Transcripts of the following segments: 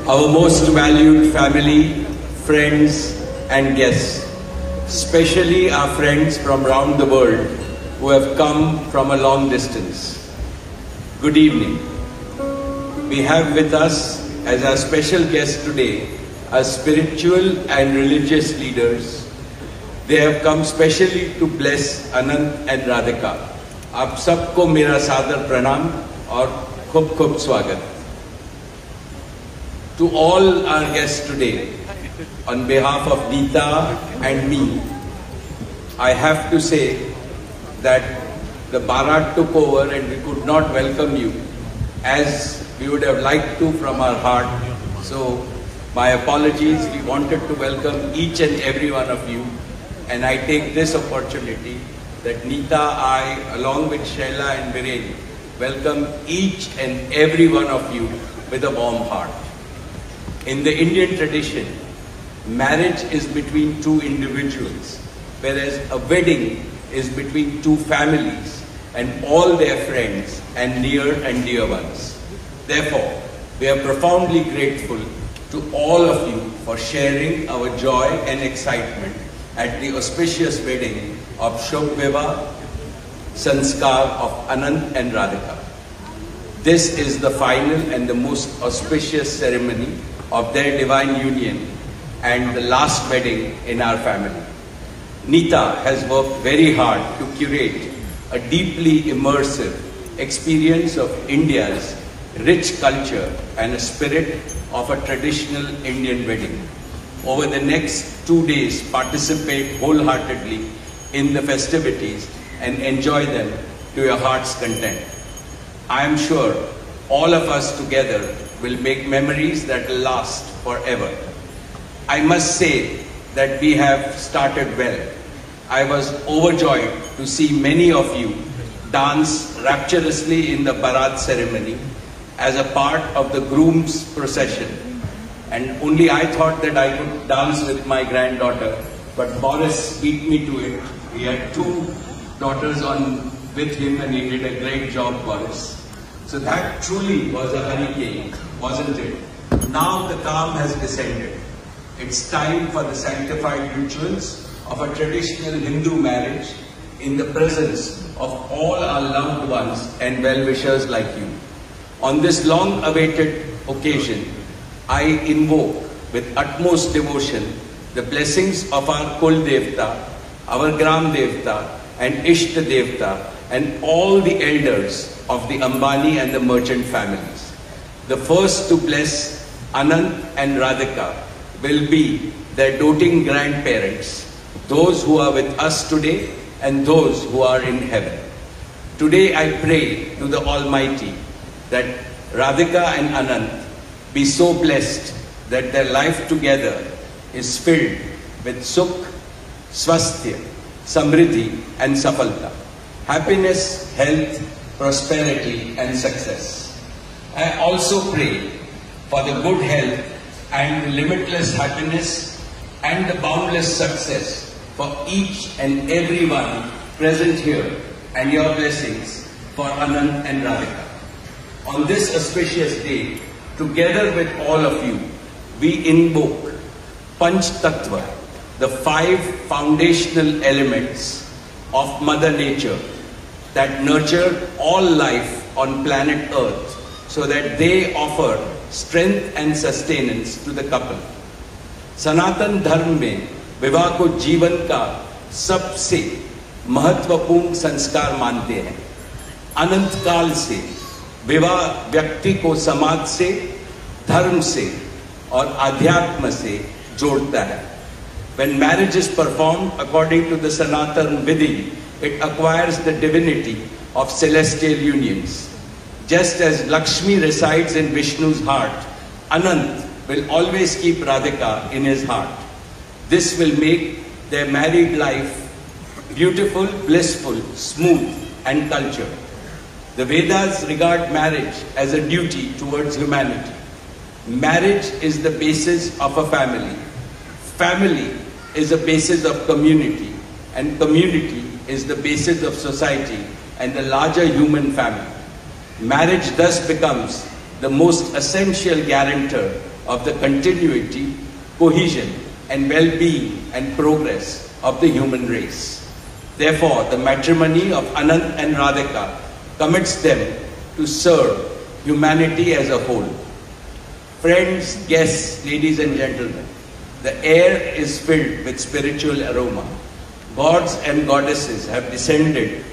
our most valued family, friends and guests, especially our friends from around the world who have come from a long distance. Good evening. We have with us as our special guests today our spiritual and religious leaders. They have come specially to bless Anant and Radhika. आप सबको मेरा सादर प्रणाम और खूब स्वागत. To all our guests today, on behalf of Neeta and me, I have to say that the Bharat took over and we could not welcome you as we would have liked to from our heart. So my apologies. We wanted to welcome each and every one of you, and I take this opportunity that Neeta, I, along with Shaila and Viren, welcome each and every one of you with a warm heart. In the Indian tradition, marriage is between two individuals, whereas a wedding is between two families and all their friends and near and dear ones. Therefore, we are profoundly grateful to all of you for sharing our joy and excitement at the auspicious wedding of Shobh Vivah Sanskar of Anant and Radhika. This is the final and the most auspicious ceremony of their divine union and the last wedding in our family. Neeta has worked very hard to curate a deeply immersive experience of India's rich culture and a spirit of a traditional Indian wedding. Over the next 2 days, participate wholeheartedly in the festivities and enjoy them to your heart's content. I am sure all of us together will make memories that will last forever. I must say that we have started well. I was overjoyed to see many of you dance rapturously in the Bharat ceremony as a part of the groom's procession. And only I thought that I could dance with my granddaughter, but Boris beat me to it. He had 2 daughters with him and he did a great job, Boris. So that truly was a hurricane, wasn't it? Now the calm has descended. It's time for the sanctified rituals of a traditional Hindu marriage in the presence of all our loved ones and well-wishers like you. On this long-awaited occasion, I invoke with utmost devotion the blessings of our Kul Devta, our Gram Devta and Ishta Devta and all the elders of the Ambani and the merchant families. The first to bless Anant and Radhika will be their doting grandparents, those who are with us today and those who are in heaven. Today I pray to the Almighty that Radhika and Anant be so blessed that their life together is filled with Sukh, Swasthya, Samriddhi and Safalta. Happiness, health, prosperity and success. I also pray for the good health and the limitless happiness and the boundless success for each and every one present here and your blessings for Anant and Radhika. On this auspicious day, together with all of you, we invoke Panch Tattva, the 5 foundational elements of Mother Nature that nurture all life on planet Earth so that they offer strength and sustenance to the couple. Sanatan Dharma में विवाह को जीवन का सबसे महत्वपूर्ण संस्कार मानते हैं. अनंत काल से विवाह व्यक्ति को समाज से, धर्म से और आध्यात्म से जोड़ता है. When marriage is performed according to the Sanatan Vidhi, it acquires the divinity of celestial unions. Just as Lakshmi resides in Vishnu's heart, Anant will always keep Radhika in his heart. This will make their married life beautiful, blissful, smooth and cultured. The Vedas regard marriage as a duty towards humanity. Marriage is the basis of a family. Family is the basis of community, and community is the basis of society and the larger human family. Marriage thus becomes the most essential guarantor of the continuity, cohesion, and well-being and progress of the human race. Therefore, the matrimony of Anant and Radhika commits them to serve humanity as a whole. Friends, guests, ladies and gentlemen, the air is filled with spiritual aroma. Gods and goddesses have descended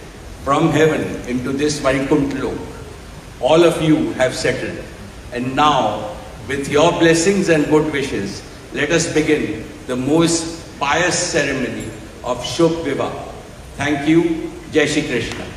from heaven into this Vaikuntha Lok. All of you have settled. And now, with your blessings and good wishes, let us begin the most pious ceremony of Shubh Vivah. Thank you. Jai Shri Krishna.